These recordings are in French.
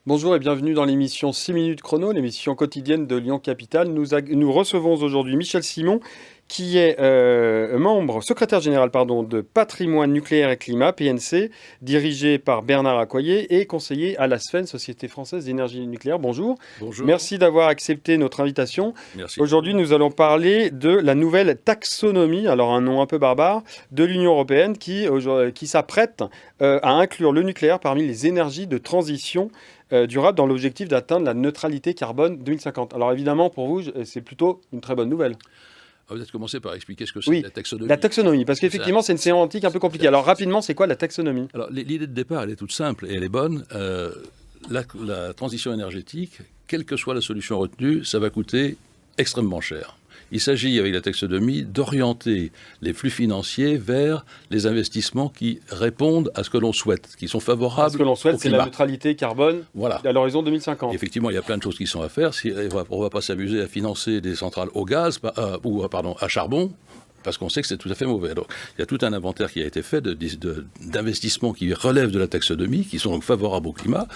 Bonjour et bienvenue dans l'émission 6 minutes chrono, l'émission quotidienne de Lyon Capital. Nous recevons aujourd'hui Michel Simon, qui est secrétaire général de Patrimoine Nucléaire et Climat, PNC, dirigé par Bernard Accoyer et conseiller à la SFEN, Société Française d'Énergie Nucléaire. Bonjour. Bonjour. Merci d'avoir accepté notre invitation. Merci. Aujourd'hui, nous allons parler de la nouvelle taxonomie, alors un nom un peu barbare, de l'Union européenne qui s'apprête à inclure le nucléaire parmi les énergies de transition durable dans l'objectif d'atteindre la neutralité carbone 2050. Alors évidemment, pour vous, c'est plutôt une très bonne nouvelle. On va peut-être commencer par expliquer ce que c'est Oui, la taxonomie. La taxonomie, parce qu'effectivement, c'est une sémantique un peu compliquée. Alors rapidement, c'est quoi la taxonomie? Alors l'idée de départ, elle est toute simple et elle est bonne. La transition énergétique, quelle que soit la solution retenue, ça va coûter extrêmement cher. Il s'agit, avec la taxonomie, d'orienter les flux financiers vers les investissements qui répondent à ce que l'on souhaite, qui sont favorables. Ce que l'on souhaite, au c'est climat. la neutralité carbone à l'horizon 2050. Et effectivement, il y a plein de choses qui sont à faire. On ne va pas s'amuser à financer des centrales au gaz à charbon, parce qu'on sait que c'est tout à fait mauvais. Donc, il y a tout un inventaire qui a été fait d'investissements qui relèvent de la taxonomie, qui sont donc favorables au climat.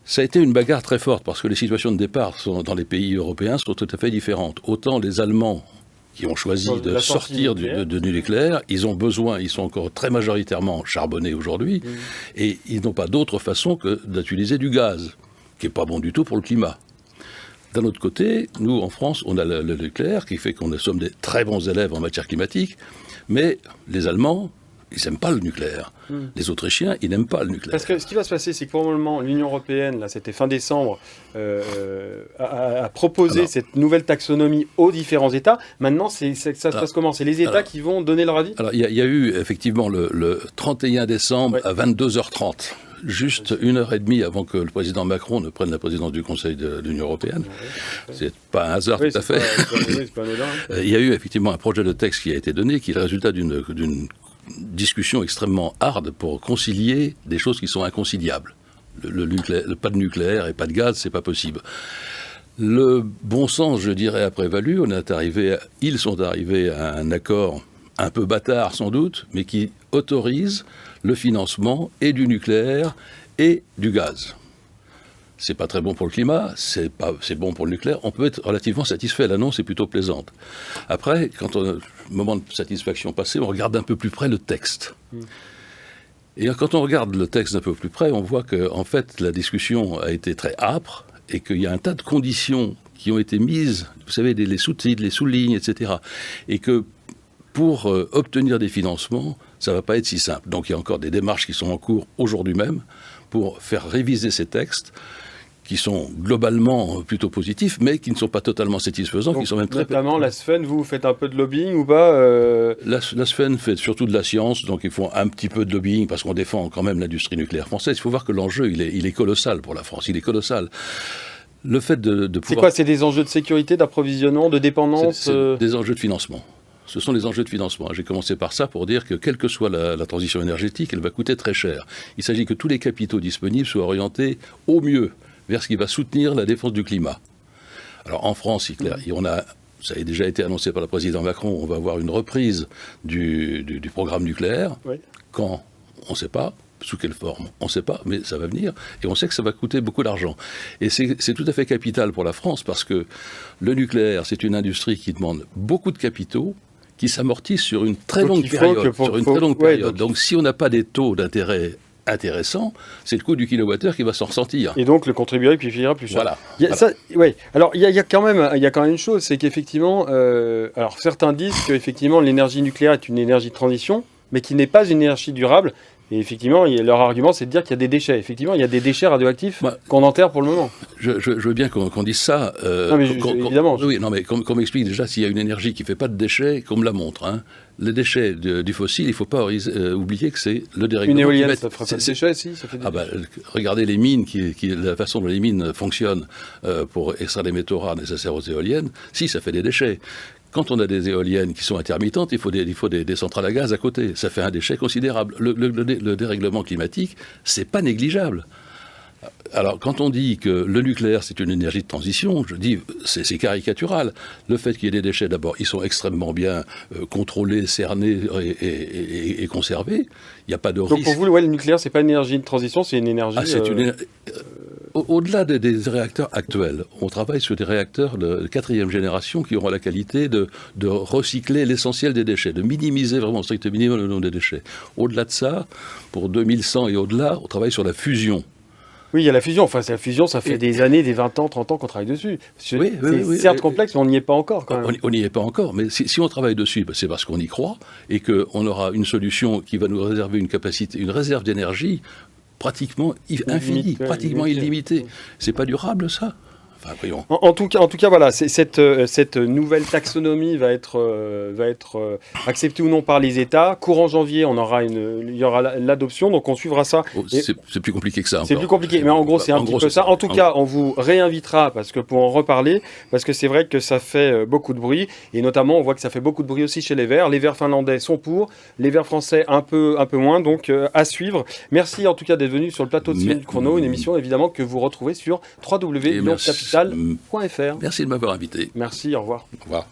Ça a été une bagarre très forte parce que les situations de départ dans les pays européens sont tout à fait différentes. Autant les Allemands qui ont choisi de sortir du nucléaire, ils sont encore très majoritairement charbonnés aujourd'hui, et ils n'ont pas d'autre façon que d'utiliser du gaz, qui n'est pas bon du tout pour le climat. D'un autre côté, nous, en France, on a le nucléaire, qui fait qu'on sommes des très bons élèves en matière climatique, mais les Allemands, ils n'aiment pas le nucléaire. Les Autrichiens, ils n'aiment pas le nucléaire. Parce que ce qui va se passer, c'est que pour le moment, l'Union européenne, là, c'était fin décembre, a proposé cette nouvelle taxonomie aux différents États. Maintenant, ça se passe comment? C'est les États qui vont donner leur avis? Alors, il y a eu effectivement le 31 décembre à 22h30. Juste une heure et demie avant que le président Macron ne prenne la présidence du Conseil de l'Union européenne. C'est pas un hasard tout à fait. C'est pas anodin. Il y a eu effectivement un projet de texte qui a été donné, qui est le résultat d'une discussion extrêmement hard pour concilier des choses qui sont inconciliables. Pas de nucléaire et pas de gaz, c'est pas possible. Le bon sens, je dirais, a prévalu. Ils sont arrivés à un accord un peu bâtard sans doute, mais qui autorise le financement et du nucléaire et du gaz. C'est pas très bon pour le climat, c'est bon pour le nucléaire. On peut être relativement satisfait. L'annonce est plutôt plaisante. Après, le moment de satisfaction passé, on regarde d'un peu plus près le texte. Et quand on regarde le texte d'un peu plus près, on voit que, en fait, la discussion a été très âpre et qu'il y a un tas de conditions qui ont été mises, vous savez, les sous-titres, les sous-lignes, etc. Et que pour obtenir des financements, ça ne va pas être si simple. Donc il y a encore des démarches qui sont en cours aujourd'hui même pour faire réviser ces textes qui sont globalement plutôt positifs, mais qui ne sont pas totalement satisfaisants, qui sont même très... Notamment la SFEN, vous faites un peu de lobbying ou pas La SFEN fait surtout de la science, donc ils font un petit peu de lobbying parce qu'on défend quand même l'industrie nucléaire française. Il faut voir que l'enjeu, il est colossal pour la France, il est colossal. Le fait de pouvoir... C'est quoi? C'est des enjeux de sécurité, d'approvisionnement, de dépendance c'est des enjeux de financement. Ce sont les enjeux de financement. J'ai commencé par ça pour dire que, quelle que soit la transition énergétique, elle va coûter très cher. Il s'agit que tous les capitaux disponibles soient orientés au mieux vers ce qui va soutenir la défense du climat. Alors en France, c'est clair, ça a déjà été annoncé par le président Macron, on va avoir une reprise du programme nucléaire. Oui. Quand? On ne sait pas. Sous quelle forme? On ne sait pas, mais ça va venir. Et on sait que ça va coûter beaucoup d'argent. Et c'est tout à fait capital pour la France parce que le nucléaire, c'est une industrie qui demande beaucoup de capitaux, qui s'amortissent sur une très longue période. Donc si on n'a pas des taux d'intérêt intéressants, c'est le coût du kilowattheure qui va s'en ressentir. Et donc le contribuable qui finira plus cher. Voilà. Alors il y a quand même une chose, c'est qu'effectivement, alors certains disent qu'effectivement l'énergie nucléaire est une énergie de transition, mais qui n'est pas une énergie durable. Et effectivement, leur argument, c'est de dire qu'il y a des déchets. Effectivement, il y a des déchets radioactifs qu'on enterre pour le moment. Je veux bien qu'on dise ça. Non, mais évidemment. Oui, non, mais qu'on m'explique déjà s'il y a une énergie qui ne fait pas de déchets, qu'on me la montre. Hein. Les déchets du fossile, il ne faut pas oublier que c'est le dérèglement. Une éolienne, ça fera pas de déchets, si ça fait des déchets. Regardez les mines, la façon dont les mines fonctionnent pour extraire les métaux rares nécessaires aux éoliennes. Si, ça fait des déchets. Quand on a des éoliennes qui sont intermittentes, il faut des centrales à gaz à côté. Ça fait un déchet considérable. Le dérèglement climatique, c'est pas négligeable. Alors, quand on dit que le nucléaire, c'est une énergie de transition, je dis, c'est caricatural. Le fait qu'il y ait des déchets, d'abord, ils sont extrêmement bien contrôlés, cernés et conservés. Il n'y a pas de risque. Donc, pour vous, le nucléaire, c'est pas une énergie de transition, c'est une énergie... Au-delà des réacteurs actuels, on travaille sur des réacteurs de 4e génération qui auront la qualité de recycler l'essentiel des déchets, de minimiser vraiment au strict minimum le nombre de déchets. Au-delà de ça, pour 2100 et au-delà, on travaille sur la fusion. Oui, il y a la fusion. Enfin, la fusion, ça fait des années, des 20 ans, 30 ans qu'on travaille dessus. Oui, c'est certes complexe, mais on n'y est pas encore quand même. On n'y est pas encore, mais si on travaille dessus, c'est parce qu'on y croit et qu'on aura une solution qui va nous réserver une capacité, une réserve d'énergie pratiquement infinie, pratiquement illimitée. C'est pas durable, ça. Enfin, voyons. En tout cas, voilà, cette nouvelle taxonomie va être acceptée ou non par les États. Courant janvier, il y aura l'adoption, donc on suivra ça. C'est plus compliqué que ça. C'est plus compliqué, mais en gros, c'est un petit peu ça. En tout cas, on vous réinvitera pour en reparler, parce que c'est vrai que ça fait beaucoup de bruit, et notamment, on voit que ça fait beaucoup de bruit aussi chez les Verts. Les Verts finlandais sont pour, les Verts français un peu moins, donc à suivre. Merci en tout cas d'être venu sur le plateau de 6 minutes chrono, une émission évidemment que vous retrouvez sur www.lioncapital.fr. Merci de m'avoir invité. Merci, au revoir. Au revoir.